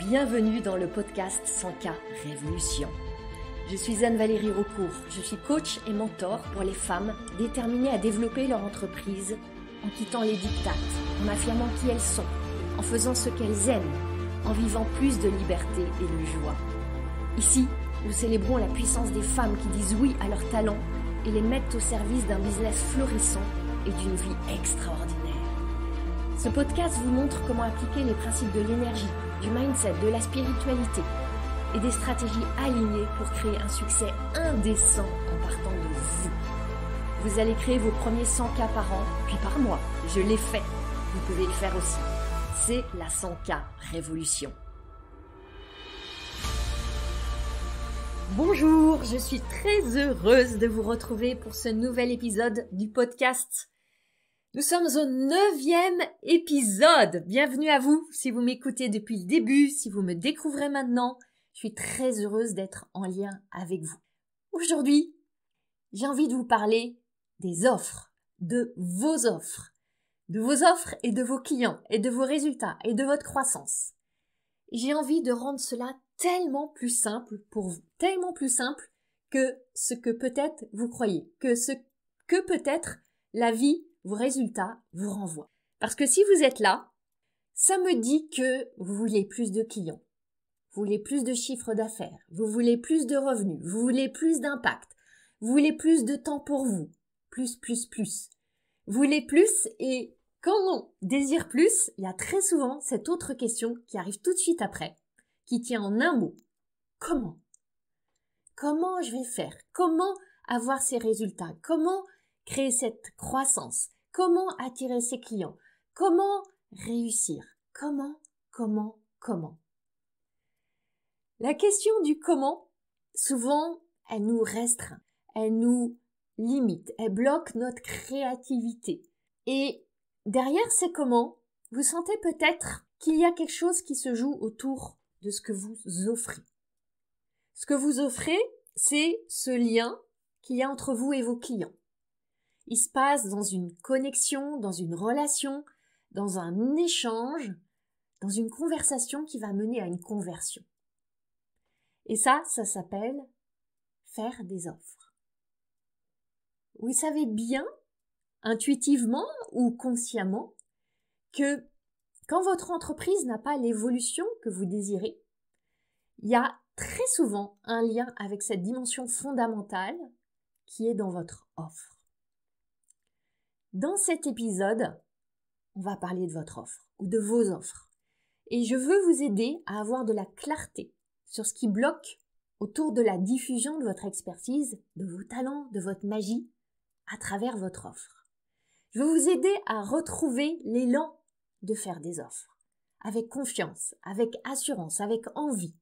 Bienvenue dans le podcast 100K Révolution. Je suis Anne-Valérie Raucourt, je suis coach et mentor pour les femmes déterminées à développer leur entreprise en quittant les diktats, en affirmant qui elles sont, en faisant ce qu'elles aiment, en vivant plus de liberté et de joie. Ici, nous célébrons la puissance des femmes qui disent oui à leurs talents et les mettent au service d'un business florissant et d'une vie extraordinaire. Ce podcast vous montre comment appliquer les principes de l'énergie, du mindset, de la spiritualité et des stratégies alignées pour créer un succès indécent en partant de vous. Vous allez créer vos premiers 100K par an, puis par mois. Je l'ai fait. Vous pouvez le faire aussi. C'est la 100K Révolution. Bonjour, je suis très heureuse de vous retrouver pour ce nouvel épisode du podcast. Nous sommes au 9e épisode. Bienvenue à vous si vous m'écoutez depuis le début, si vous me découvrez maintenant. Je suis très heureuse d'être en lien avec vous. Aujourd'hui, j'ai envie de vous parler des offres, de vos offres et de vos clients et de vos résultats et de votre croissance. J'ai envie de rendre cela tellement plus simple pour vous, tellement plus simple que ce que peut-être vous croyez, que ce que peut-être la vie, vos résultats vous renvoient. Parce que si vous êtes là, ça me dit que vous voulez plus de clients, vous voulez plus de chiffre d'affaires, vous voulez plus de revenus, vous voulez plus d'impact, vous voulez plus de temps pour vous, plus. Vous voulez plus et quand on désire plus, il y a très souvent cette autre question qui arrive tout de suite après, qui tient en un mot. Comment? Comment je vais faire? Comment avoir ces résultats? Comment créer cette croissance? Comment attirer ses clients? Comment réussir? Comment? La question du comment, souvent, elle nous restreint, elle nous limite, elle bloque notre créativité. Et derrière ces comment, vous sentez peut-être qu'il y a quelque chose qui se joue autour de ce que vous offrez. Ce que vous offrez, c'est ce lien qu'il y a entre vous et vos clients. Il se passe dans une connexion, dans une relation, dans un échange, dans une conversation qui va mener à une conversion. Et ça s'appelle faire des offres. Vous savez bien, intuitivement ou consciemment, que quand votre entreprise n'a pas l'évolution que vous désirez, il y a très souvent un lien avec cette dimension fondamentale qui est dans votre offre. Dans cet épisode, on va parler de votre offre ou de vos offres. Et je veux vous aider à avoir de la clarté sur ce qui bloque autour de la diffusion de votre expertise, de vos talents, de votre magie à travers votre offre. Je veux vous aider à retrouver l'élan de faire des offres avec confiance, avec assurance, avec envie.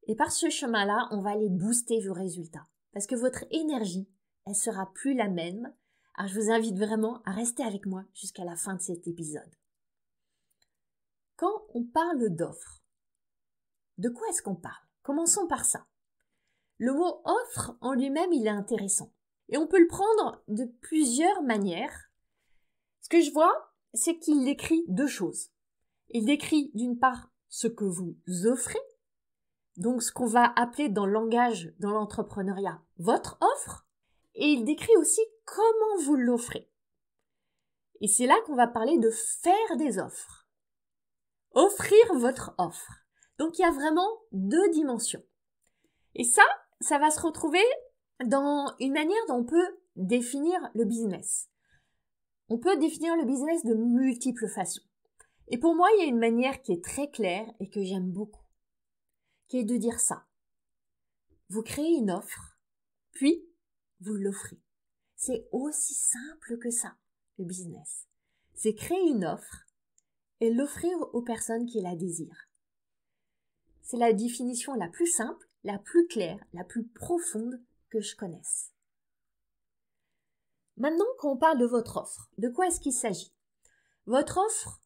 Et par ce chemin-là, on va aller booster vos résultats parce que votre énergie, elle sera plus la même. Alors, je vous invite vraiment à rester avec moi jusqu'à la fin de cet épisode. Quand on parle d'offres, de quoi est-ce qu'on parle? Commençons par ça. Le mot offre en lui-même, il est intéressant. Et on peut le prendre de plusieurs manières. Ce que je vois, c'est qu'il décrit deux choses. Il décrit d'une part ce que vous offrez, donc ce qu'on va appeler dans le langage, dans l'entrepreneuriat, votre offre. Et il décrit aussi comment vous l'offrez. Et c'est là qu'on va parler de faire des offres. Offrir votre offre. Donc il y a vraiment deux dimensions. Et ça va se retrouver dans une manière dont on peut définir le business. On peut définir le business de multiples façons. Et pour moi, il y a une manière qui est très claire et que j'aime beaucoup, qui est de dire ça. Vous créez une offre, puis vous l'offrez. C'est aussi simple que ça, le business. C'est créer une offre et l'offrir aux personnes qui la désirent. C'est la définition la plus simple, la plus claire, la plus profonde que je connaisse. Maintenant, quand on parle de votre offre, de quoi est-ce qu'il s'agit? Votre offre,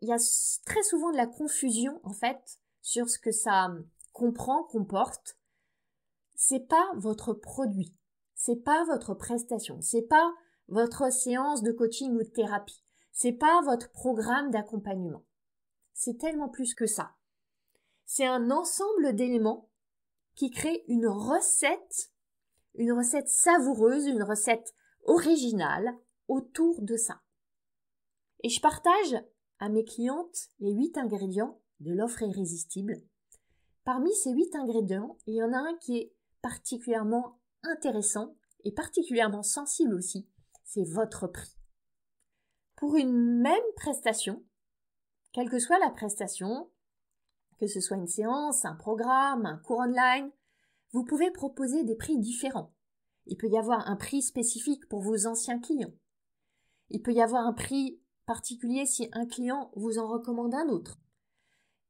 il y a très souvent de la confusion, en fait, sur ce que ça comprend, comporte. C'est pas votre produit, c'est pas votre prestation, c'est pas votre séance de coaching ou de thérapie, c'est pas votre programme d'accompagnement. c'est tellement plus que ça. C'est un ensemble d'éléments qui crée une recette savoureuse, une recette originale autour de ça. Et je partage à mes clientes les 8 ingrédients de l'offre irrésistible. Parmi ces 8 ingrédients, il y en a un qui est particulièrement intéressant et particulièrement sensible aussi, c'est votre prix. Pour une même prestation, quelle que soit la prestation, que ce soit une séance, un programme, un cours online, vous pouvez proposer des prix différents. Il peut y avoir un prix spécifique pour vos anciens clients. Il peut y avoir un prix particulier si un client vous en recommande un autre.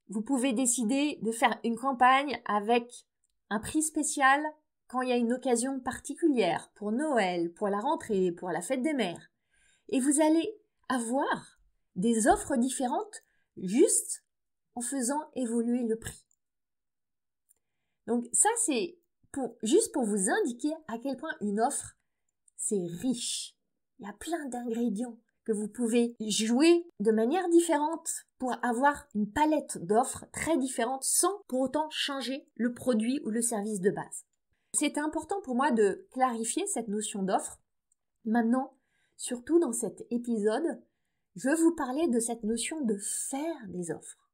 Vous pouvez décider de faire une campagne avec un prix spécial quand il y a une occasion particulière, pour Noël, pour la rentrée, pour la fête des mères. Et vous allez avoir des offres différentes juste en faisant évoluer le prix. Donc ça, c'est juste pour vous indiquer à quel point une offre, c'est riche. Il y a plein d'ingrédients que vous pouvez jouer de manière différente pour avoir une palette d'offres très différentes sans pour autant changer le produit ou le service de base. C'est important pour moi de clarifier cette notion d'offre. Maintenant, surtout dans cet épisode, je veux vous parler de cette notion de faire des offres.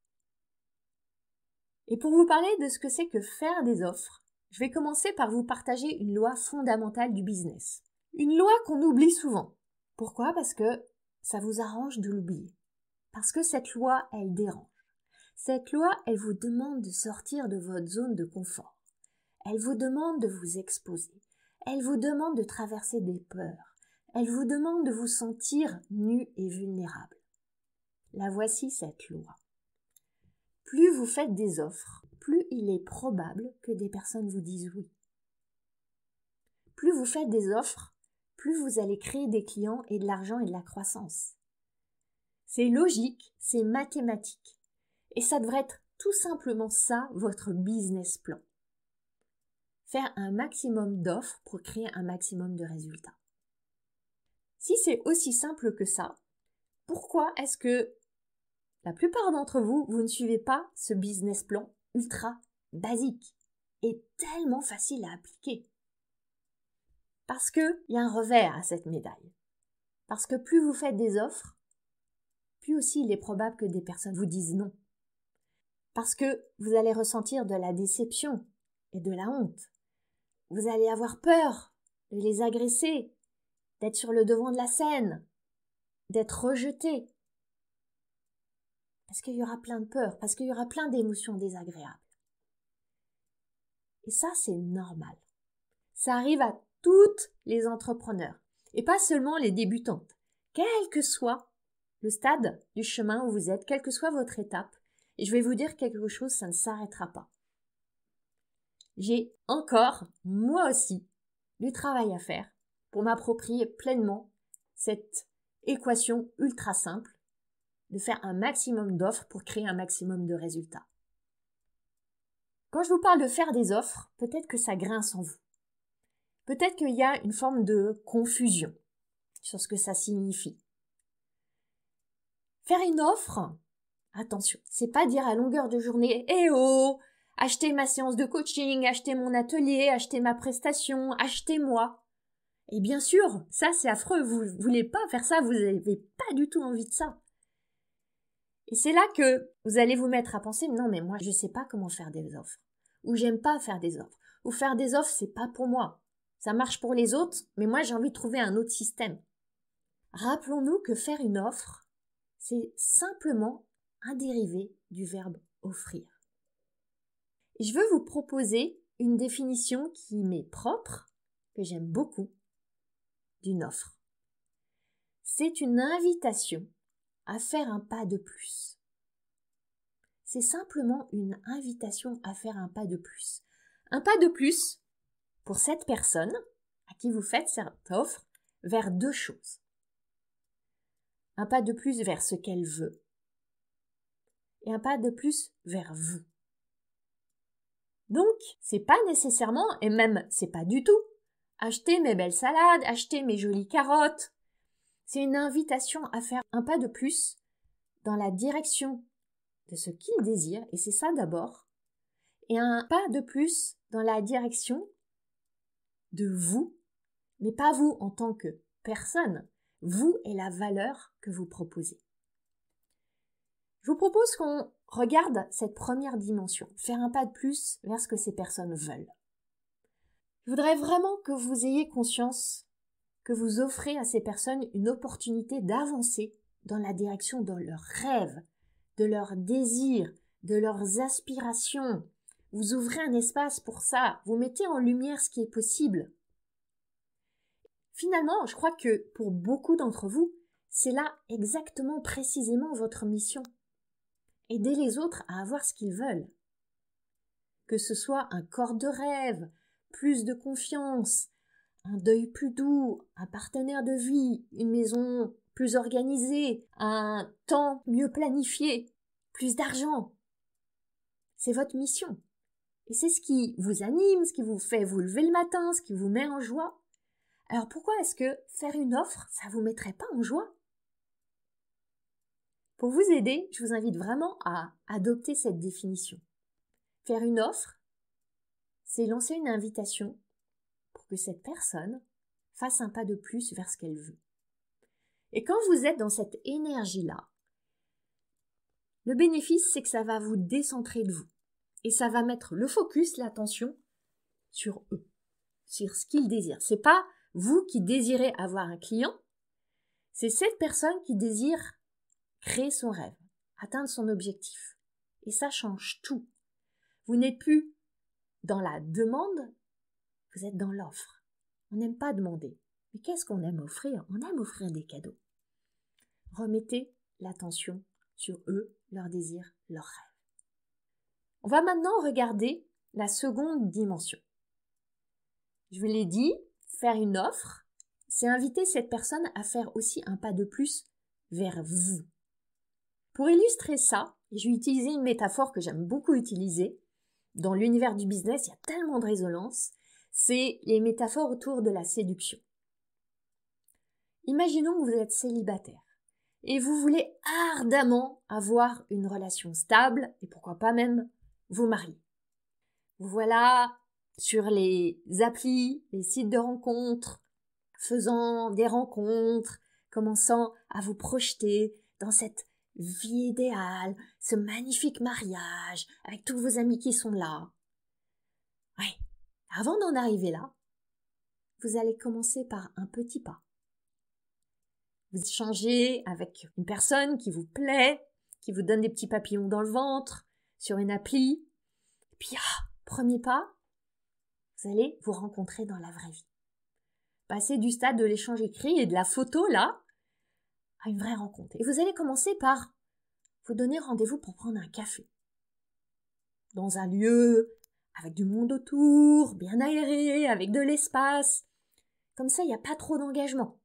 Et pour vous parler de ce que c'est que faire des offres, je vais commencer par vous partager une loi fondamentale du business. Une loi qu'on oublie souvent. Pourquoi ? Parce que ça vous arrange de l'oublier. Parce que cette loi, elle dérange. Cette loi, elle vous demande de sortir de votre zone de confort. Elle vous demande de vous exposer. Elle vous demande de traverser des peurs. Elle vous demande de vous sentir nu et vulnérable. La voici cette loi. Plus vous faites des offres, plus il est probable que des personnes vous disent oui. Plus vous faites des offres, plus vous allez créer des clients et de l'argent et de la croissance. C'est logique, c'est mathématique. Et ça devrait être tout simplement ça, votre business plan. Faire un maximum d'offres pour créer un maximum de résultats. Si c'est aussi simple que ça, pourquoi est-ce que la plupart d'entre vous, vous ne suivez pas ce business plan ultra basique et tellement facile à appliquer? Parce qu'il y a un revers à cette médaille. Parce que plus vous faites des offres, plus aussi il est probable que des personnes vous disent non. Parce que vous allez ressentir de la déception et de la honte. Vous allez avoir peur de les agresser, d'être sur le devant de la scène, d'être rejeté. Parce qu'il y aura plein de peurs, parce qu'il y aura plein d'émotions désagréables. Et ça, c'est normal. Ça arrive à toutes les entrepreneurs, et pas seulement les débutantes. Quel que soit le stade du chemin où vous êtes, quelle que soit votre étape, et je vais vous dire quelque chose, ça ne s'arrêtera pas. J'ai encore, moi aussi, du travail à faire pour m'approprier pleinement cette équation ultra simple de faire un maximum d'offres pour créer un maximum de résultats. Quand je vous parle de faire des offres, peut-être que ça grince en vous. Peut-être qu'il y a une forme de confusion sur ce que ça signifie. Faire une offre, attention, c'est pas dire à longueur de journée « Eh oh, achetez ma séance de coaching, achetez mon atelier, achetez ma prestation, achetez-moi ». Et bien sûr, ça c'est affreux, vous voulez pas faire ça, vous n'avez pas du tout envie de ça. Et c'est là que vous allez vous mettre à penser « Non mais moi je sais pas comment faire des offres » ou « J'aime pas faire des offres » ou « Faire des offres c'est pas pour moi ». Ça marche pour les autres, mais moi j'ai envie de trouver un autre système. Rappelons-nous que faire une offre, c'est simplement un dérivé du verbe offrir. Et je veux vous proposer une définition qui m'est propre, que j'aime beaucoup, d'une offre. C'est une invitation à faire un pas de plus. C'est simplement une invitation à faire un pas de plus. Un pas de plus pour cette personne à qui vous faites cette offre vers deux choses. Un pas de plus vers ce qu'elle veut et un pas de plus vers vous. Donc, c'est pas nécessairement, et même c'est pas du tout, acheter mes belles salades, acheter mes jolies carottes. C'est une invitation à faire un pas de plus dans la direction de ce qu'il désire, et c'est ça d'abord, et un pas de plus dans la direction de vous, mais pas vous en tant que personne, vous et la valeur que vous proposez. Je vous propose qu'on regarde cette première dimension, faire un pas de plus vers ce que ces personnes veulent. Je voudrais vraiment que vous ayez conscience que vous offrez à ces personnes une opportunité d'avancer dans la direction de leurs rêves, de leurs désirs, de leurs aspirations. Vous ouvrez un espace pour ça, vous mettez en lumière ce qui est possible. Finalement, je crois que pour beaucoup d'entre vous, c'est là exactement précisément votre mission. Aider les autres à avoir ce qu'ils veulent. Que ce soit un corps de rêve, plus de confiance, un deuil plus doux, un partenaire de vie, une maison plus organisée, un temps mieux planifié, plus d'argent. C'est votre mission. Et c'est ce qui vous anime, ce qui vous fait vous lever le matin, ce qui vous met en joie. Alors pourquoi est-ce que faire une offre, ça vous mettrait pas en joie? Pour vous aider, je vous invite vraiment à adopter cette définition. Faire une offre, c'est lancer une invitation pour que cette personne fasse un pas de plus vers ce qu'elle veut. Et quand vous êtes dans cette énergie-là, le bénéfice, c'est que ça va vous décentrer de vous. Et ça va mettre le focus, l'attention sur eux, sur ce qu'ils désirent. C'est pas vous qui désirez avoir un client, c'est cette personne qui désire créer son rêve, atteindre son objectif. Et ça change tout. Vous n'êtes plus dans la demande, vous êtes dans l'offre. On n'aime pas demander. Mais qu'est-ce qu'on aime offrir? On aime offrir des cadeaux. Remettez l'attention sur eux, leurs désirs, leurs rêves. On va maintenant regarder la seconde dimension. Je vous l'ai dit, faire une offre, c'est inviter cette personne à faire aussi un pas de plus vers vous. Pour illustrer ça, je vais utiliser une métaphore que j'aime beaucoup utiliser. Dans l'univers du business, il y a tellement de résonance. C'est les métaphores autour de la séduction. Imaginons que vous êtes célibataire et vous voulez ardemment avoir une relation stable et pourquoi pas même vous marier. Vous voilà sur les applis, les sites de rencontres, faisant des rencontres, commençant à vous projeter dans cette vie idéale, ce magnifique mariage, avec tous vos amis qui sont là. Oui, avant d'en arriver là, vous allez commencer par un petit pas. Vous échangez avec une personne qui vous plaît, qui vous donne des petits papillons dans le ventre, sur une appli. Et puis, premier pas, vous allez vous rencontrer dans la vraie vie. Passer du stade de l'échange écrit et de la photo, là, à une vraie rencontre. Et vous allez commencer par vous donner rendez-vous pour prendre un café. Dans un lieu avec du monde autour, bien aéré, avec de l'espace. Comme ça, il n'y a pas trop d'engagement.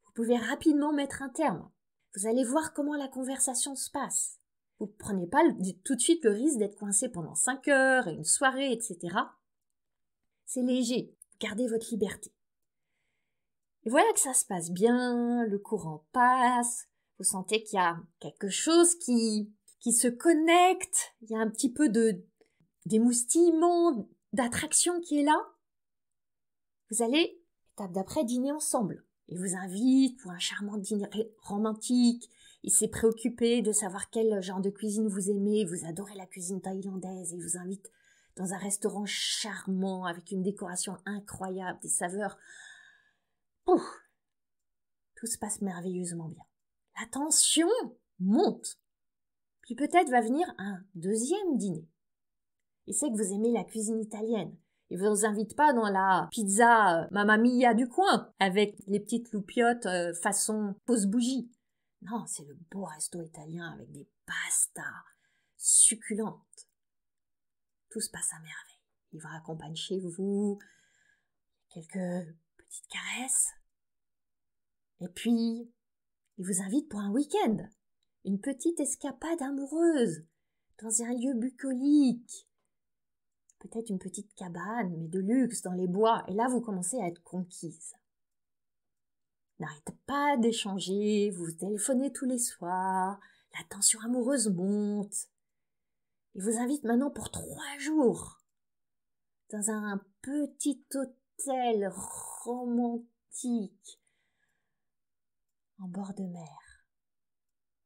Vous pouvez rapidement mettre un terme. Vous allez voir comment la conversation se passe. Vous ne prenez pas tout de suite le risque d'être coincé pendant 5 heures et une soirée, etc. C'est léger. Gardez votre liberté. Et voilà que ça se passe bien, le courant passe, vous sentez qu'il y a quelque chose qui se connecte, il y a un petit peu d'émoustillement, d'attraction qui est là. Vous allez, étape d'après, dîner ensemble. Il vous invite pour un charmant dîner romantique. Il s'est préoccupé de savoir quel genre de cuisine vous aimez. Vous adorez la cuisine thaïlandaise. Il vous invite dans un restaurant charmant avec une décoration incroyable, des saveurs. Pouf, tout se passe merveilleusement bien. La tension monte. Puis peut-être va venir un deuxième dîner. Il sait que vous aimez la cuisine italienne. Il ne vous invite pas dans la pizza Mamma Mia du coin avec les petites loupiottes façon pose bougie. Non, c'est le beau resto italien avec des pastas succulentes. Tout se passe à merveille. Il vous raccompagne chez vous, quelques petites caresses. Et puis, il vous invite pour un week-end, une petite escapade amoureuse dans un lieu bucolique. Peut-être une petite cabane, mais de luxe, dans les bois. Et là, vous commencez à être conquise. N'arrêtez pas d'échanger, vous téléphonez tous les soirs, La tension amoureuse monte. Il vous invite maintenant pour 3 jours dans un petit hôtel romantique en bord de mer.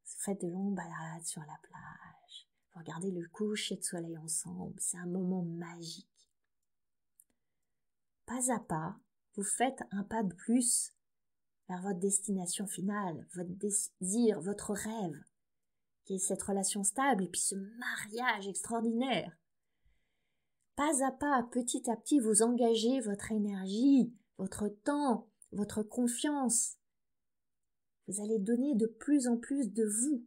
Vous faites de longues balades sur la plage. Vous regardez le coucher de soleil ensemble. C'est un moment magique. Pas à pas, vous faites un pas de plus vers votre destination finale, votre désir, votre rêve, qui est cette relation stable et puis ce mariage extraordinaire. Pas à pas, petit à petit, vous engagez votre énergie, votre temps, votre confiance. Vous allez donner de plus en plus de vous,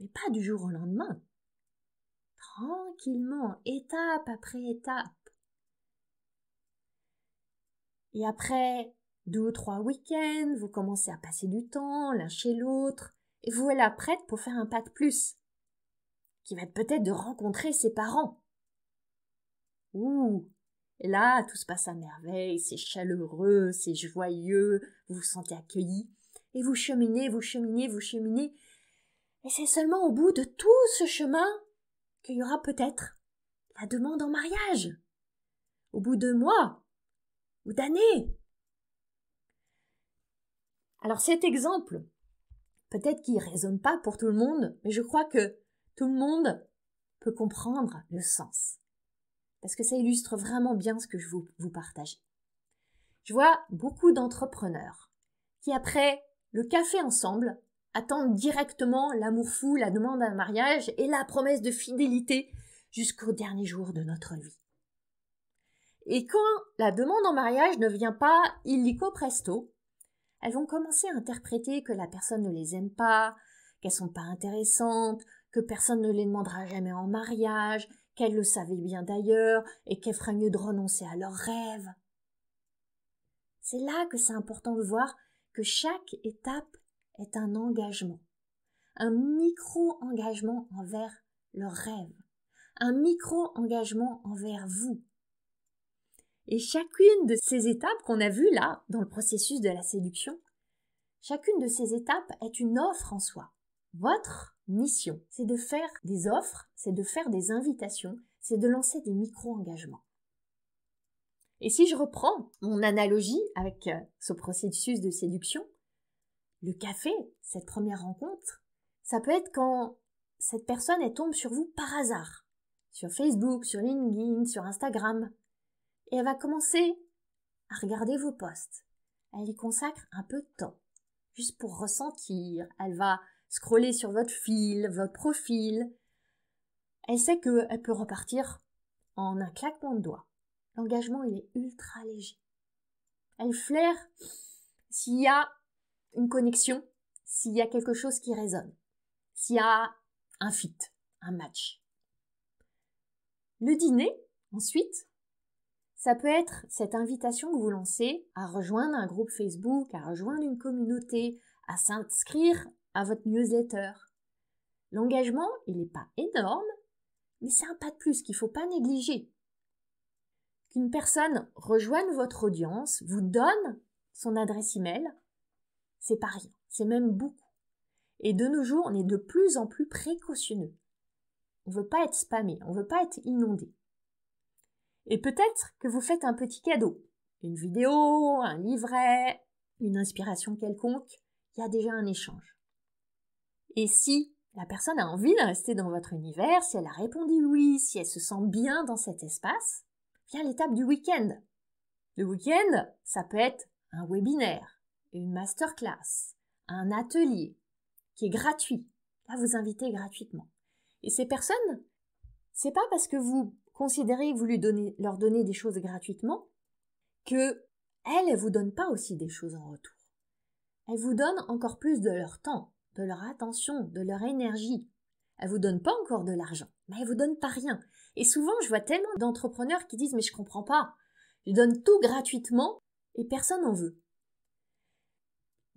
mais pas du jour au lendemain. Tranquillement, étape après étape. Et après 2 ou 3 week-ends, vous commencez à passer du temps l'un chez l'autre, et vous voilà prête pour faire un pas de plus, qui va être peut-être de rencontrer ses parents. Ouh, et là, tout se passe à merveille, c'est chaleureux, c'est joyeux, vous vous sentez accueilli, et vous cheminez, et c'est seulement au bout de tout ce chemin qu'il y aura peut-être la demande en mariage, au bout de mois ou d'années. Alors cet exemple, peut-être qu'il ne résonne pas pour tout le monde, mais je crois que tout le monde peut comprendre le sens. Parce que ça illustre vraiment bien ce que je vous partage. Je vois beaucoup d'entrepreneurs qui, après le café ensemble, attendent directement l'amour fou, la demande d'un mariage et la promesse de fidélité jusqu'au dernier jour de notre vie. Et quand la demande en mariage ne vient pas illico presto, elles vont commencer à interpréter que la personne ne les aime pas, qu'elles sont pas intéressantes, que personne ne les demandera jamais en mariage, qu'elles le savaient bien d'ailleurs et qu'elles feraient mieux de renoncer à leurs rêves. C'est là que c'est important de voir que chaque étape est un engagement, un micro-engagement envers leurs rêves, un micro-engagement envers vous. Et chacune de ces étapes qu'on a vues là, dans le processus de la séduction, chacune de ces étapes est une offre en soi. Votre mission, c'est de faire des offres, c'est de faire des invitations, c'est de lancer des micro-engagements. Et si je reprends mon analogie avec ce processus de séduction, le café, cette première rencontre, ça peut être quand cette personne elle tombe sur vous par hasard, sur Facebook, sur LinkedIn, sur Instagram, et elle va commencer à regarder vos posts. Elle y consacre un peu de temps, juste pour ressentir. Elle va scroller sur votre fil, votre profil. Elle sait qu'elle peut repartir en un claquement de doigts. L'engagement, il est ultra léger. Elle flaire s'il y a une connexion, s'il y a quelque chose qui résonne, s'il y a un fit, un match. Le dîner, ensuite, ça peut être cette invitation que vous lancez à rejoindre un groupe Facebook, à rejoindre une communauté, à s'inscrire à votre newsletter. L'engagement, il n'est pas énorme, mais c'est un pas de plus qu'il ne faut pas négliger. Qu'une personne rejoigne votre audience, vous donne son adresse email, c'est pas rien, c'est même beaucoup. Et de nos jours, on est de plus en plus précautionneux. On ne veut pas être spammé, on ne veut pas être inondé. Et peut-être que vous faites un petit cadeau, une vidéo, un livret, une inspiration quelconque, il y a déjà un échange. Et si la personne a envie de rester dans votre univers, si elle a répondu oui, si elle se sent bien dans cet espace, vient l'étape du week-end. Le week-end, ça peut être un webinaire, une masterclass, un atelier qui est gratuit. Là, vous invitez gratuitement. Et ces personnes, c'est pas parce que vous considérez que vous leur donnez des choses gratuitement que elles vous donnent pas aussi des choses en retour. Elles vous donnent encore plus de leur temps, de leur attention, de leur énergie. Elles vous donnent pas encore de l'argent, mais elles vous donnent pas rien. Et souvent, je vois tellement d'entrepreneurs qui disent « mais je comprends pas, je donne tout gratuitement et personne n'en veut ».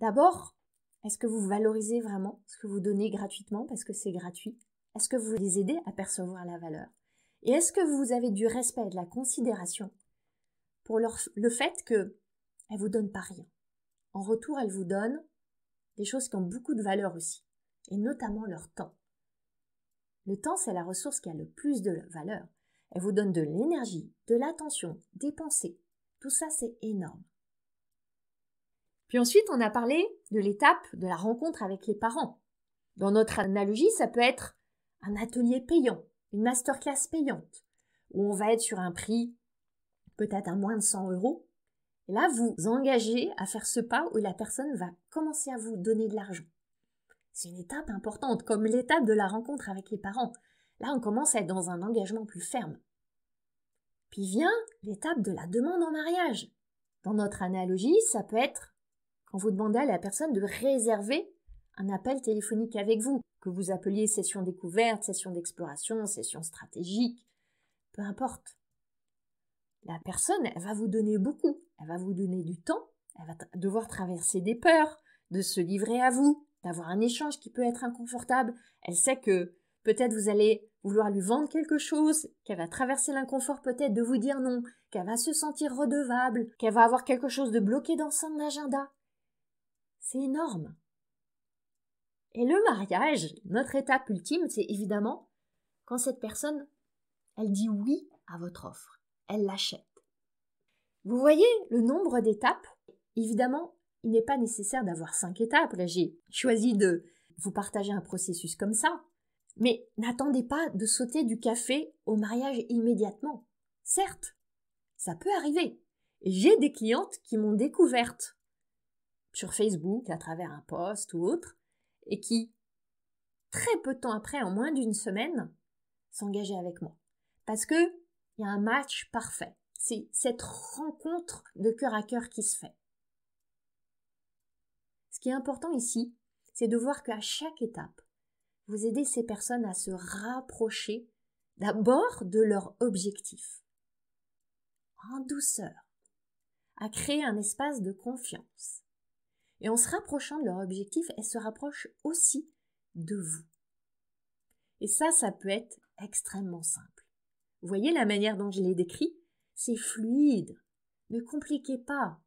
D'abord, est-ce que vous valorisez vraiment ce que vous donnez gratuitement parce que c'est gratuit? Est-ce que vous les aidez à percevoir la valeur? Et est-ce que vous avez du respect et de la considération pour le fait qu'elles ne vous donnent pas rien? En retour, elles vous donnent des choses qui ont beaucoup de valeur aussi. et notamment leur temps. Le temps, c'est la ressource qui a le plus de valeur. Elle vous donne de l'énergie, de l'attention, des pensées. Tout ça, c'est énorme. Puis ensuite, on a parlé de l'étape de la rencontre avec les parents. Dans notre analogie, ça peut être un atelier payant, une masterclass payante, où on va être sur un prix peut-être à moins de 100 €. Et là, vous engagez à faire ce pas où la personne va commencer à vous donner de l'argent. C'est une étape importante, comme l'étape de la rencontre avec les parents. Là, on commence à être dans un engagement plus ferme. Puis vient l'étape de la demande en mariage. Dans notre analogie, ça peut être quand vous demandez à la personne de réserver un appel téléphonique avec vous, que vous appeliez session découverte, session d'exploration, session stratégique, peu importe. La personne, elle va vous donner beaucoup, elle va vous donner du temps, elle va devoir traverser des peurs, de se livrer à vous, d'avoir un échange qui peut être inconfortable. Elle sait que peut-être vous allez vouloir lui vendre quelque chose, qu'elle va traverser l'inconfort peut-être de vous dire non, qu'elle va se sentir redevable, qu'elle va avoir quelque chose de bloqué dans son agenda. C'est énorme. Et le mariage, notre étape ultime, c'est évidemment quand cette personne, elle dit oui à votre offre, elle l'achète. Vous voyez le nombre d'étapes? Évidemment, il n'est pas nécessaire d'avoir 5 étapes. Là, j'ai choisi de vous partager un processus comme ça. Mais n'attendez pas de sauter du café au mariage immédiatement. Certes, ça peut arriver. J'ai des clientes qui m'ont découverte sur Facebook à travers un post ou autre et qui, très peu de temps après, en moins d'une semaine, s'engageaient avec moi. Parce que il y a un match parfait. C'est cette rencontre de cœur à cœur qui se fait. Ce qui est important ici, c'est de voir qu'à chaque étape, vous aidez ces personnes à se rapprocher d'abord de leur objectif, en douceur, à créer un espace de confiance. Et en se rapprochant de leur objectif, elles se rapprochent aussi de vous. Et ça peut être extrêmement simple. Vous voyez la manière dont je l'ai décrit? C'est fluide. Ne compliquez pas.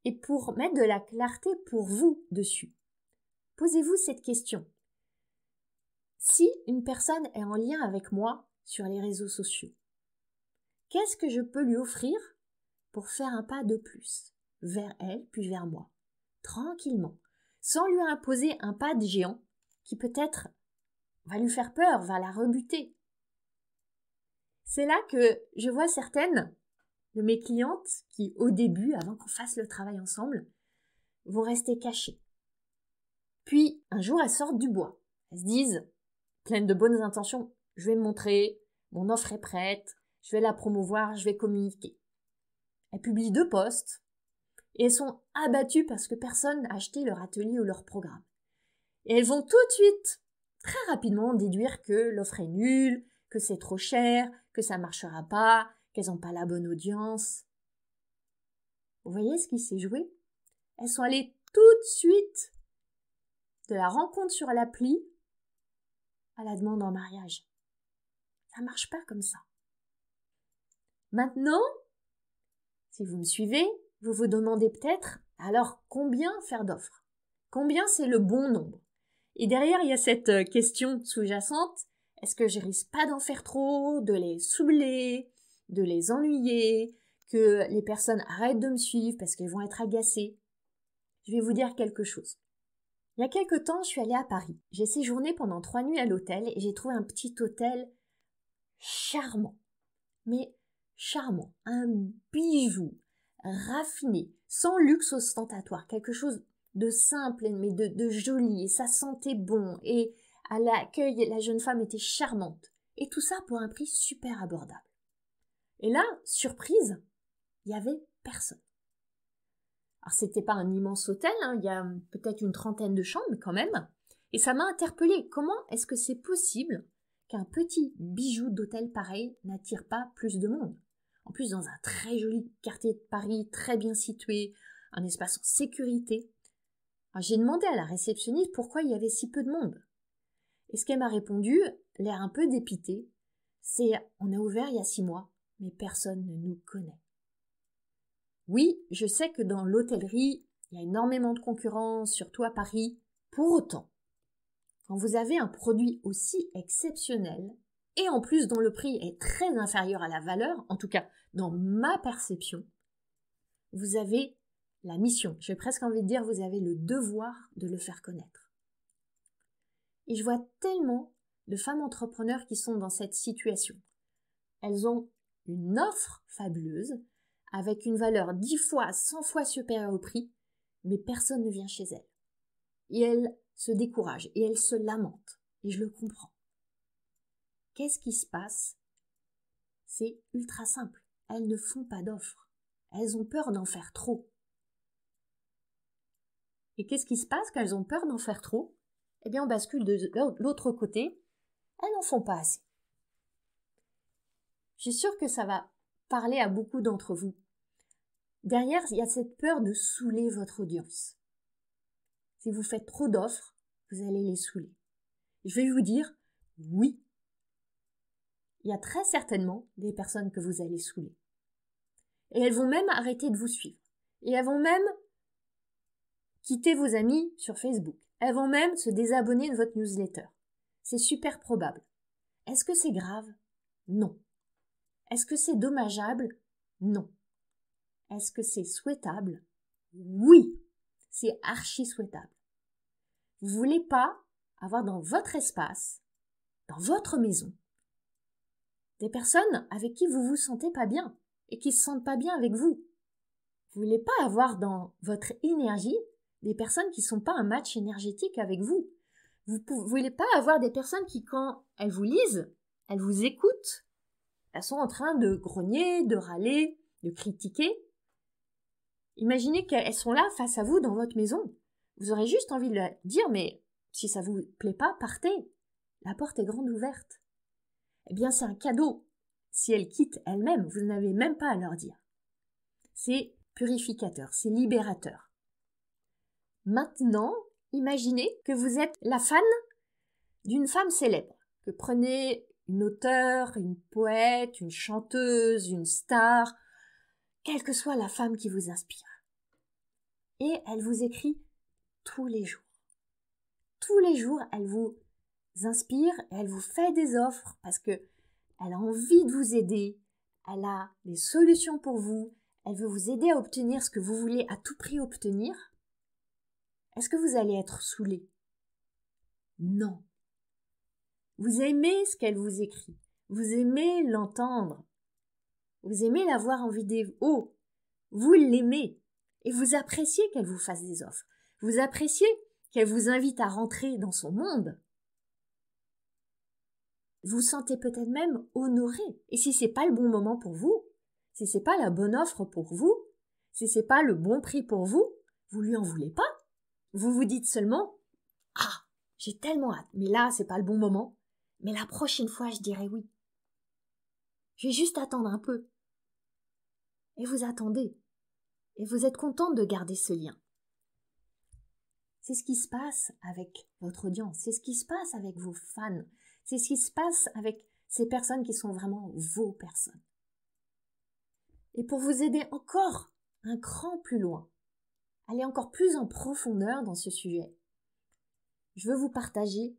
Et pour mettre de la clarté pour vous dessus, posez-vous cette question. Si une personne est en lien avec moi sur les réseaux sociaux, qu'est-ce que je peux lui offrir pour faire un pas de plus vers elle puis vers moi, tranquillement, sans lui imposer un pas de géant qui peut-être va lui faire peur, va la rebuter. C'est là que je vois certaines de mes clientes qui, au début, avant qu'on fasse le travail ensemble, vont rester cachées. Puis, un jour, elles sortent du bois. Elles se disent, pleines de bonnes intentions, je vais me montrer, mon offre est prête, je vais la promouvoir, je vais communiquer. Elles publient 2 posts et elles sont abattues parce que personne n'a acheté leur atelier ou leur programme. Et elles vont tout de suite, très rapidement, déduire que l'offre est nulle, que c'est trop cher, que ça ne marchera pas, qu'elles n'ont pas la bonne audience. Vous voyez ce qui s'est joué? Elles sont allées tout de suite de la rencontre sur l'appli à la demande en mariage. Ça ne marche pas comme ça. Maintenant, si vous me suivez, vous vous demandez peut-être, alors combien faire d'offres? Combien c'est le bon nombre? Et derrière, il y a cette question sous-jacente, est-ce que je risque pas d'en faire trop, de les saouler, de les ennuyer, que les personnes arrêtent de me suivre parce qu'elles vont être agacées? Je vais vous dire quelque chose. Il y a quelque temps, je suis allée à Paris. J'ai séjourné pendant 3 nuits à l'hôtel et j'ai trouvé un petit hôtel charmant. Mais charmant. Un bijou raffiné, sans luxe ostentatoire. Quelque chose de simple mais de joli. Et ça sentait bon. Et à l'accueil, la jeune femme était charmante. Et tout ça pour un prix super abordable. Et là, surprise, il y avait personne. Alors, c'était pas un immense hôtel, il y a peut-être une 30aine de chambres, mais quand même. Et ça m'a interpellée. Comment est-ce que c'est possible qu'un petit bijou d'hôtel pareil n'attire pas plus de monde? En plus, dans un très joli quartier de Paris, très bien situé, un espace en sécurité. Alors, j'ai demandé à la réceptionniste pourquoi il y avait si peu de monde. Et ce qu'elle m'a répondu, l'air un peu dépité, c'est « on a ouvert il y a 6 mois, mais personne ne nous connaît ». Oui, je sais que dans l'hôtellerie, il y a énormément de concurrence, surtout à Paris. Pour autant, quand vous avez un produit aussi exceptionnel et en plus dont le prix est très inférieur à la valeur, en tout cas dans ma perception, vous avez la mission, j'ai presque envie de dire vous avez le devoir de le faire connaître. Et je vois tellement de femmes entrepreneurs qui sont dans cette situation. Elles ont une offre fabuleuse avec une valeur 10 fois, 100 fois supérieure au prix, mais personne ne vient chez elles. Et elles se découragent et elles se lamentent. Et je le comprends. Qu'est-ce qui se passe? C'est ultra simple. Elles ne font pas d'offres. Elles ont peur d'en faire trop. Et qu'est-ce qui se passe quand elles ont peur d'en faire trop? Eh bien, on bascule de l'autre côté. Elles n'en font pas assez. Je suis sûre que ça va parler à beaucoup d'entre vous. Derrière, il y a cette peur de saouler votre audience. Si vous faites trop d'offres, vous allez les saouler. Je vais vous dire, oui, il y a très certainement des personnes que vous allez saouler. Et elles vont même arrêter de vous suivre. Et elles vont même quitter vos amis sur Facebook. Elles vont même se désabonner de votre newsletter. C'est super probable. Est-ce que c'est grave? Non. Est-ce que c'est dommageable? Non. Est-ce que c'est souhaitable? Oui. C'est archi souhaitable. Vous ne voulez pas avoir dans votre espace, dans votre maison, des personnes avec qui vous vous sentez pas bien et qui se sentent pas bien avec vous. Vous voulez pas avoir dans votre énergie des personnes qui sont pas un match énergétique avec vous. Vous voulez pas avoir des personnes qui, quand elles vous lisent, elles vous écoutent, elles sont en train de grogner, de râler, de critiquer. Imaginez qu'elles sont là face à vous dans votre maison. Vous aurez juste envie de leur dire, mais si ça vous plaît pas, partez. La porte est grande ouverte. Eh bien, c'est un cadeau. Si elles quittent elles-mêmes, vous n'avez même pas à leur dire. C'est purificateur, c'est libérateur. Maintenant, imaginez que vous êtes la fan d'une femme célèbre, que prenez une auteure, une poète, une chanteuse, une star, quelle que soit la femme qui vous inspire. Et elle vous écrit tous les jours. Tous les jours, elle vous inspire et elle vous fait des offres parce que elle a envie de vous aider, elle a des solutions pour vous, elle veut vous aider à obtenir ce que vous voulez à tout prix obtenir. Est-ce que vous allez être saoulé? Non. Vous aimez ce qu'elle vous écrit, vous aimez l'entendre, vous aimez la voir en vidéo, vous l'aimez et vous appréciez qu'elle vous fasse des offres, vous appréciez qu'elle vous invite à rentrer dans son monde. Vous vous sentez peut-être même honoré. Et si c'est pas le bon moment pour vous, si c'est pas la bonne offre pour vous, si c'est pas le bon prix pour vous, vous lui en voulez pas. Vous vous dites seulement, ah, j'ai tellement hâte, mais là, c'est pas le bon moment. Mais la prochaine fois, je dirai oui. Je vais juste attendre un peu. Et vous attendez. Et vous êtes contente de garder ce lien. C'est ce qui se passe avec votre audience. C'est ce qui se passe avec vos fans. C'est ce qui se passe avec ces personnes qui sont vraiment vos personnes. Et pour vous aider encore un cran plus loin, aller encore plus en profondeur dans ce sujet, je veux vous partager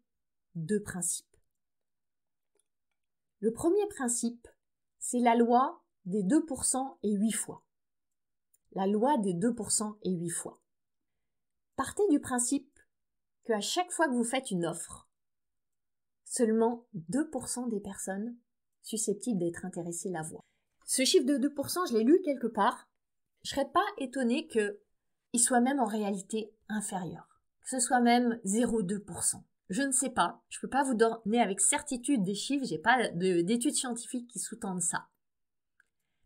2 principes. Le premier principe, c'est la loi des 2% et 8 fois. La loi des 2% et 8 fois. Partez du principe qu'à chaque fois que vous faites une offre, seulement 2% des personnes susceptibles d'être intéressées la voient. Ce chiffre de 2%, je l'ai lu quelque part. Je ne serais pas étonnée qu'il soit même en réalité inférieur. Que ce soit même 0,2%. Je ne sais pas. Je ne peux pas vous donner avec certitude des chiffres. Je n'ai pas d'études scientifiques qui sous-tendent ça.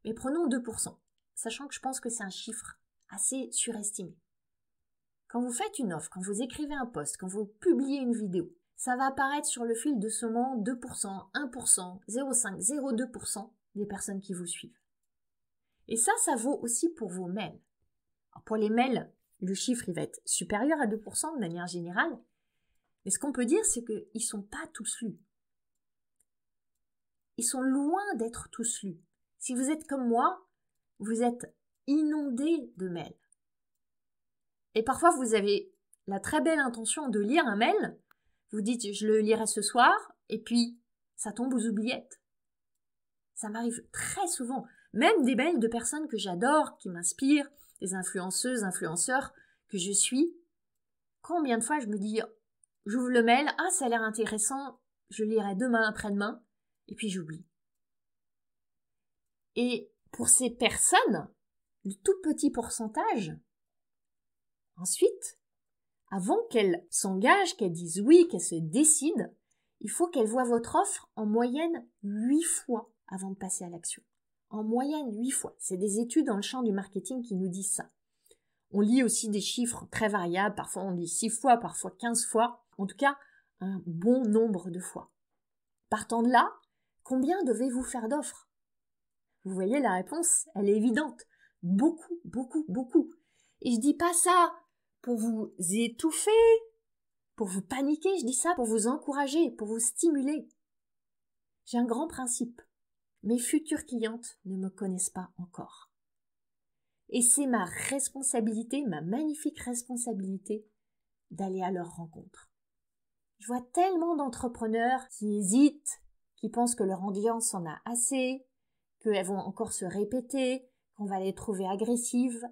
Mais prenons 2%. Sachant que je pense que c'est un chiffre assez surestimé. Quand vous faites une offre, quand vous écrivez un post, quand vous publiez une vidéo, ça va apparaître sur le fil de seulement 2%, 1%, 0,5%, 0,2% des personnes qui vous suivent. Et ça vaut aussi pour vos mails. Alors pour les mails, le chiffre il va être supérieur à 2% de manière générale. Mais ce qu'on peut dire, c'est qu'ils ne sont pas tous lus. Ils sont loin d'être tous lus. Si vous êtes comme moi, vous êtes inondé de mails. Et parfois, vous avez la très belle intention de lire un mail, Vous dites, je le lirai ce soir, et puis ça tombe aux oubliettes. Ça m'arrive très souvent. Même des mails de personnes que j'adore, qui m'inspirent, des influenceuses, influenceurs que je suis. Combien de fois je me dis, j'ouvre le mail, ah ça a l'air intéressant, je lirai demain, après-demain, et puis j'oublie. Et pour ces personnes, le tout petit pourcentage, ensuite, avant qu'elles s'engagent, qu'elles disent oui, qu'elles se décident, il faut qu'elles voient votre offre en moyenne 8 fois avant de passer à l'action. En moyenne 8 fois. C'est des études dans le champ du marketing qui nous disent ça. On lit aussi des chiffres très variables, parfois on dit 6 fois, parfois 15 fois, en tout cas un bon nombre de fois. Partant de là, combien devez-vous faire d'offres? Vous voyez, la réponse, elle est évidente. Beaucoup, beaucoup, beaucoup. Et je dis pas ça pour vous étouffer, pour vous paniquer, je dis ça pour vous encourager, pour vous stimuler. J'ai un grand principe. Mes futures clientes ne me connaissent pas encore. Et c'est ma responsabilité, ma magnifique responsabilité, d'aller à leur rencontre. Je vois tellement d'entrepreneurs qui hésitent, qui pensent que leur audience en a assez, qu'elles vont encore se répéter, qu'on va les trouver agressives.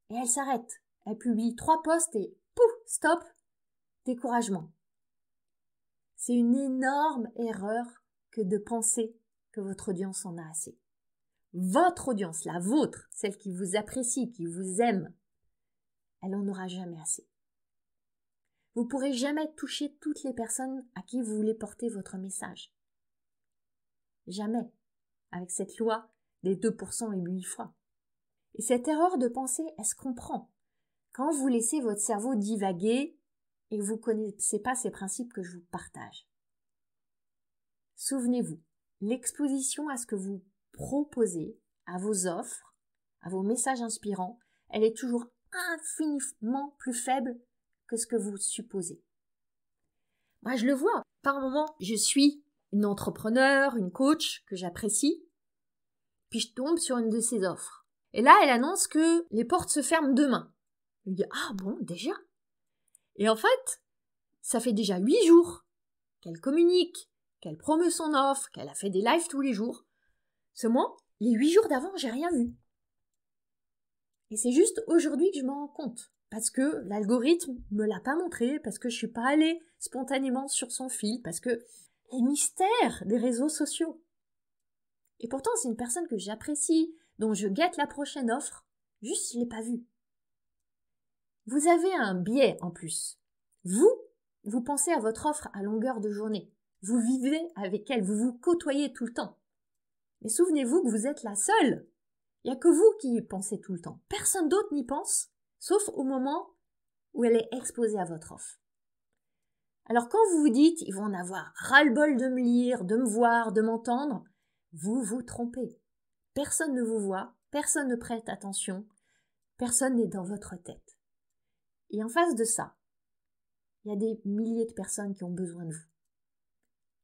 Et elles s'arrêtent. Elles publient 3 posts et pouf, stop, découragement. C'est une énorme erreur que de penser que votre audience en a assez. Votre audience, la vôtre, celle qui vous apprécie, qui vous aime, elle n'en aura jamais assez. Vous ne pourrez jamais toucher toutes les personnes à qui vous voulez porter votre message. Jamais. Avec cette loi des 2% et 8 fois. Et cette erreur de pensée, elle se comprend. Quand vous laissez votre cerveau divaguer et que vous ne connaissez pas ces principes que je vous partage. Souvenez-vous, l'exposition à ce que vous proposez, à vos offres, à vos messages inspirants, elle est toujours infiniment plus faible que ce que vous supposez. Moi, je le vois. Par moment, je suis une entrepreneur, une coach que j'apprécie, puis je tombe sur une de ses offres. Et là, elle annonce que les portes se ferment demain. Je me dis, ah bon, déjà? Et en fait, ça fait déjà 8 jours qu'elle communique, qu'elle promeut son offre, qu'elle a fait des lives tous les jours. Seulement, les 8 jours d'avant, j'ai rien vu. Et c'est juste aujourd'hui que je m'en rends compte. Parce que l'algorithme me l'a pas montré, parce que je suis pas allée spontanément sur son fil, parce que les mystères des réseaux sociaux. Et pourtant, c'est une personne que j'apprécie, dont je guette la prochaine offre, juste je l'ai pas vue. Vous avez un biais en plus. Vous pensez à votre offre à longueur de journée. Vous vivez avec elle, vous vous côtoyez tout le temps. Mais souvenez-vous que vous êtes la seule. Il n'y a que vous qui y pensez tout le temps. Personne d'autre n'y pense, sauf au moment où elle est exposée à votre offre. Alors quand vous vous dites, ils vont en avoir ras-le-bol de me lire, de me voir, de m'entendre, vous vous trompez. Personne ne vous voit, personne ne prête attention, personne n'est dans votre tête. Et en face de ça, il y a des milliers de personnes qui ont besoin de vous.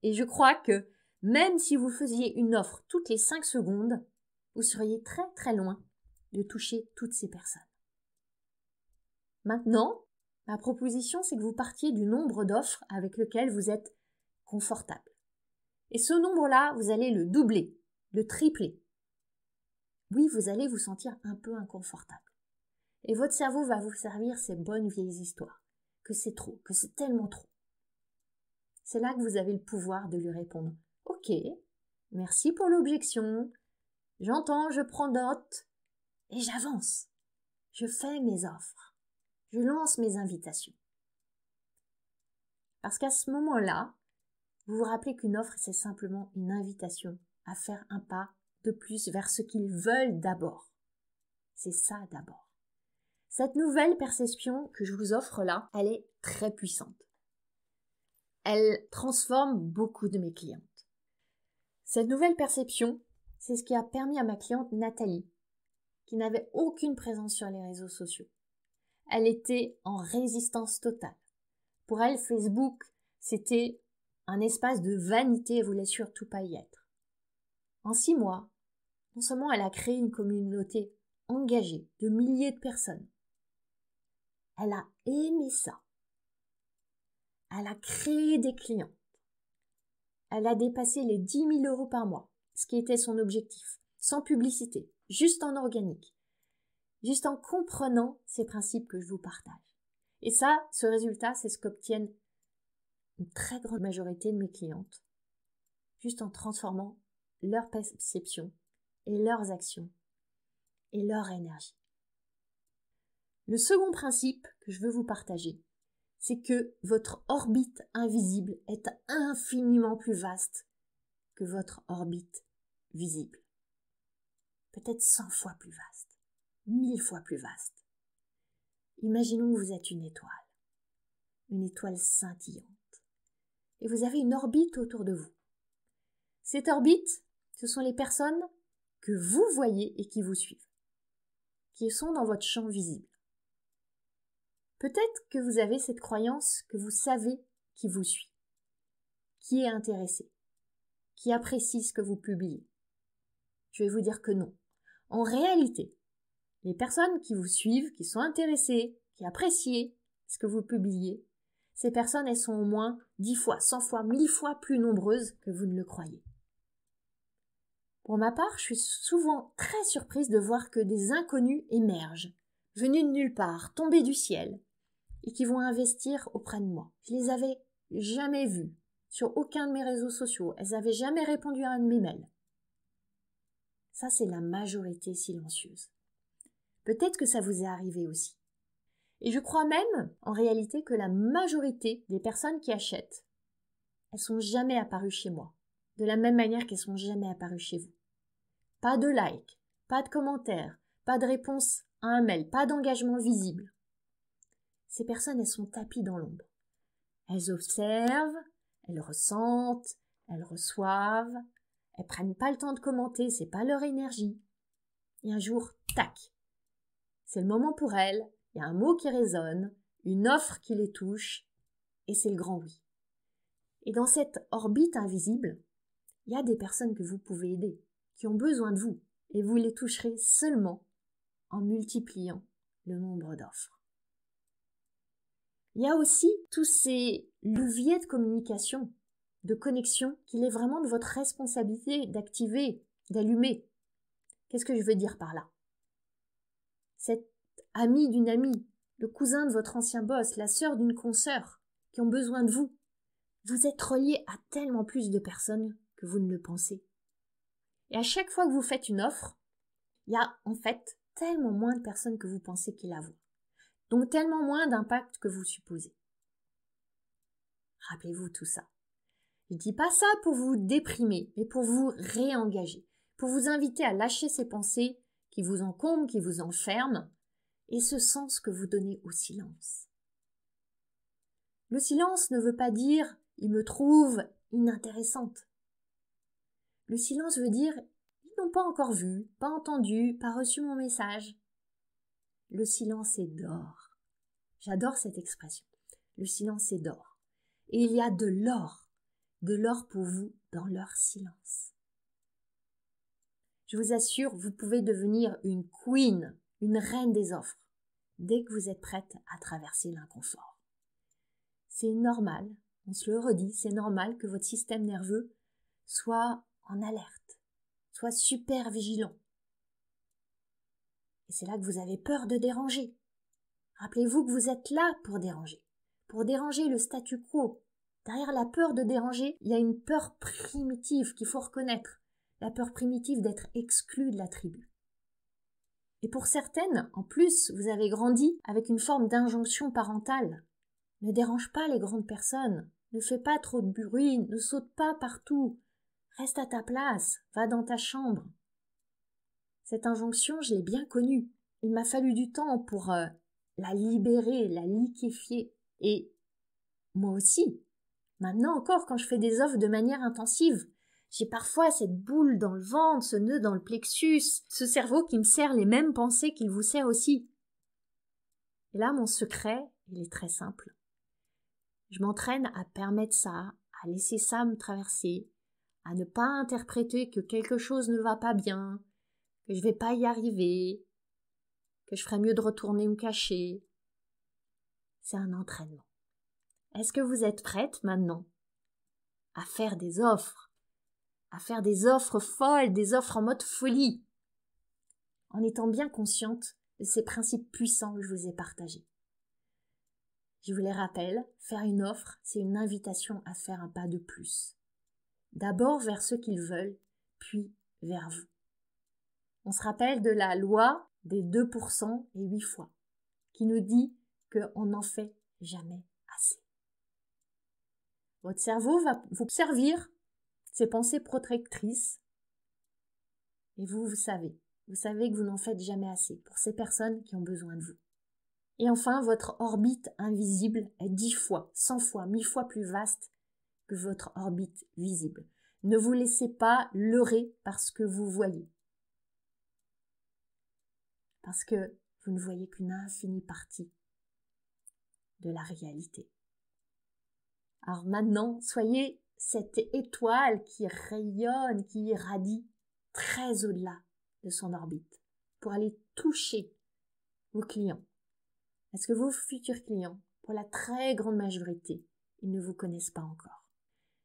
Et je crois que même si vous faisiez une offre toutes les 5 secondes, vous seriez très très loin de toucher toutes ces personnes. Maintenant, ma proposition, c'est que vous partiez du nombre d'offres avec lequel vous êtes confortable. Et ce nombre-là, vous allez le doubler, le tripler. Oui, vous allez vous sentir un peu inconfortable. Et votre cerveau va vous servir ces bonnes vieilles histoires, que c'est trop, que c'est tellement trop. C'est là que vous avez le pouvoir de lui répondre « Ok, merci pour l'objection, j'entends, je prends note, et j'avance. Je fais mes offres, je lance mes invitations. » Parce qu'à ce moment-là, vous vous rappelez qu'une offre, c'est simplement une invitation à faire un pas de plus vers ce qu'ils veulent d'abord. C'est ça d'abord. Cette nouvelle perception que je vous offre là, elle est très puissante. Elle transforme beaucoup de mes clientes. Cette nouvelle perception, c'est ce qui a permis à ma cliente Nathalie, qui n'avait aucune présence sur les réseaux sociaux. Elle était en résistance totale. Pour elle, Facebook, c'était un espace de vanité, elle voulait surtout pas y être. En 6 mois, non seulement elle a créé une communauté engagée de milliers de personnes, elle a aimé ça. Elle a créé des clients. Elle a dépassé les 10 000 € par mois, ce qui était son objectif, sans publicité, juste en organique, juste en comprenant ces principes que je vous partage. Et ça, ce résultat, c'est ce qu'obtiennent une très grande majorité de mes clientes, juste en transformant leur perception et leurs actions et leur énergie. Le second principe que je veux vous partager, c'est que votre orbite invisible est infiniment plus vaste que votre orbite visible. Peut-être 100 fois plus vaste, 1000 fois plus vaste. Imaginons que vous êtes une étoile scintillante, et vous avez une orbite autour de vous. Cette orbite, ce sont les personnes que vous voyez et qui vous suivent, qui sont dans votre champ visible. Peut-être que vous avez cette croyance que vous savez qui vous suit, qui est intéressé, qui apprécie ce que vous publiez. Je vais vous dire que non. En réalité, les personnes qui vous suivent, qui sont intéressées, qui apprécient ce que vous publiez, ces personnes, elles sont au moins 10 fois, 100 fois, 1000 fois plus nombreuses que vous ne le croyez. Pour ma part, je suis souvent très surprise de voir que des inconnus émergent, venus de nulle part, tombés du ciel, et qui vont investir auprès de moi. Je les avais jamais vues sur aucun de mes réseaux sociaux. Elles n'avaient jamais répondu à un de mes mails. Ça, c'est la majorité silencieuse. Peut-être que ça vous est arrivé aussi. Et je crois même, en réalité, que la majorité des personnes qui achètent, elles sont jamais apparues chez moi, de la même manière qu'elles sont jamais apparues chez vous. Pas de like, pas de commentaires, pas de réponse à un mail, pas d'engagement visible. Ces personnes, elles sont tapies dans l'ombre. Elles observent, elles ressentent, elles reçoivent, elles prennent pas le temps de commenter, c'est pas leur énergie. Et un jour, tac, c'est le moment pour elles, il y a un mot qui résonne, une offre qui les touche, et c'est le grand oui. Et dans cette orbite invisible, il y a des personnes que vous pouvez aider, qui ont besoin de vous, et vous les toucherez seulement en multipliant le nombre d'offres. Il y a aussi tous ces leviers de communication, de connexion, qu'il est vraiment de votre responsabilité d'activer, d'allumer. Qu'est-ce que je veux dire par là? Cet ami d'une amie, le cousin de votre ancien boss, la sœur d'une consoeur, qui ont besoin de vous. Vous êtes relié à tellement plus de personnes que vous ne le pensez. Et à chaque fois que vous faites une offre, il y a en fait tellement moins de personnes que vous pensez qui la voient. Donc tellement moins d'impact que vous supposez. Rappelez-vous tout ça. Je ne dis pas ça pour vous déprimer, mais pour vous réengager, pour vous inviter à lâcher ces pensées qui vous encombrent, qui vous enferment, et ce sens que vous donnez au silence. Le silence ne veut pas dire « il me trouve inintéressante ». Le silence veut dire « ils n'ont pas encore vu, pas entendu, pas reçu mon message ». Le silence est d'or. J'adore cette expression. Le silence est d'or. Et il y a de l'or pour vous dans leur silence. Je vous assure, vous pouvez devenir une queen, une reine des offres, dès que vous êtes prête à traverser l'inconfort. C'est normal, on se le redit, c'est normal que votre système nerveux soit en alerte, soit super vigilant. Et c'est là que vous avez peur de déranger. Rappelez-vous que vous êtes là pour déranger le statu quo. Derrière la peur de déranger, il y a une peur primitive qu'il faut reconnaître, la peur primitive d'être exclu de la tribu. Et pour certaines, en plus, vous avez grandi avec une forme d'injonction parentale. Ne dérange pas les grandes personnes, ne fais pas trop de bruit, ne saute pas partout, reste à ta place, va dans ta chambre. Cette injonction, je l'ai bien connue. Il m'a fallu du temps pour la libérer, la liquéfier. Et moi aussi, maintenant encore, quand je fais des offres de manière intensive, j'ai parfois cette boule dans le ventre, ce nœud dans le plexus, ce cerveau qui me sert les mêmes pensées qu'il vous sert aussi. Et là, mon secret, il est très simple. Je m'entraîne à permettre ça, à laisser ça me traverser, à ne pas interpréter que quelque chose ne va pas bien, que je vais pas y arriver, que je ferais mieux de retourner me cacher. C'est un entraînement. est-ce que vous êtes prête maintenant à faire des offres? À faire des offres folles, des offres en mode folie, en étant bien consciente de ces principes puissants que je vous ai partagés. Je vous les rappelle, faire une offre, c'est une invitation à faire un pas de plus. D'abord vers ceux qu'ils veulent, puis vers vous. On se rappelle de la loi des 2% et 8 fois, qui nous dit qu'on n'en fait jamais assez. Votre cerveau va vous servir ses pensées protectrices et vous savez que vous n'en faites jamais assez pour ces personnes qui ont besoin de vous. Et enfin, votre orbite invisible est 10 fois, 100 fois, 1000 fois plus vaste que votre orbite visible. Ne vous laissez pas leurrer par ce que vous voyez. Parce que vous ne voyez qu'une infinie partie de la réalité. Alors maintenant, soyez cette étoile qui rayonne, qui irradie très au-delà de son orbite pour aller toucher vos clients. Parce que vos futurs clients, pour la très grande majorité, ils ne vous connaissent pas encore.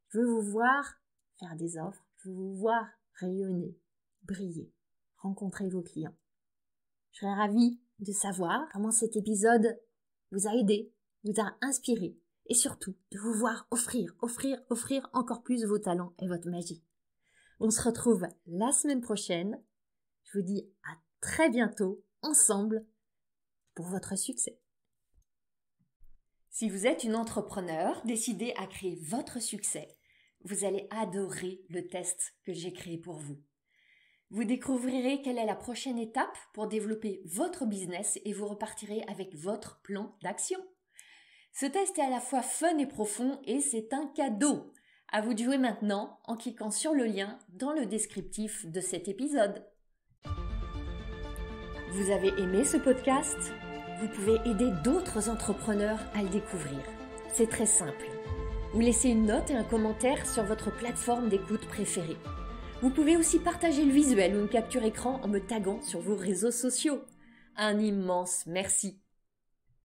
Je veux vous voir faire des offres, je veux vous voir rayonner, briller, rencontrer vos clients. Je serais ravie de savoir comment cet épisode vous a aidé, vous a inspiré et surtout de vous voir offrir encore plus vos talents et votre magie. On se retrouve la semaine prochaine. Je vous dis à très bientôt ensemble pour votre succès. Si vous êtes une entrepreneur décidée à créer votre succès, vous allez adorer le test que j'ai créé pour vous. Vous découvrirez quelle est la prochaine étape pour développer votre business et vous repartirez avec votre plan d'action. Ce test est à la fois fun et profond et c'est un cadeau. À vous de jouer maintenant en cliquant sur le lien dans le descriptif de cet épisode. Vous avez aimé ce podcast ? Vous pouvez aider d'autres entrepreneurs à le découvrir. C'est très simple. Vous laissez une note et un commentaire sur votre plateforme d'écoute préférée. Vous pouvez aussi partager le visuel ou une capture écran en me taguant sur vos réseaux sociaux. Un immense merci.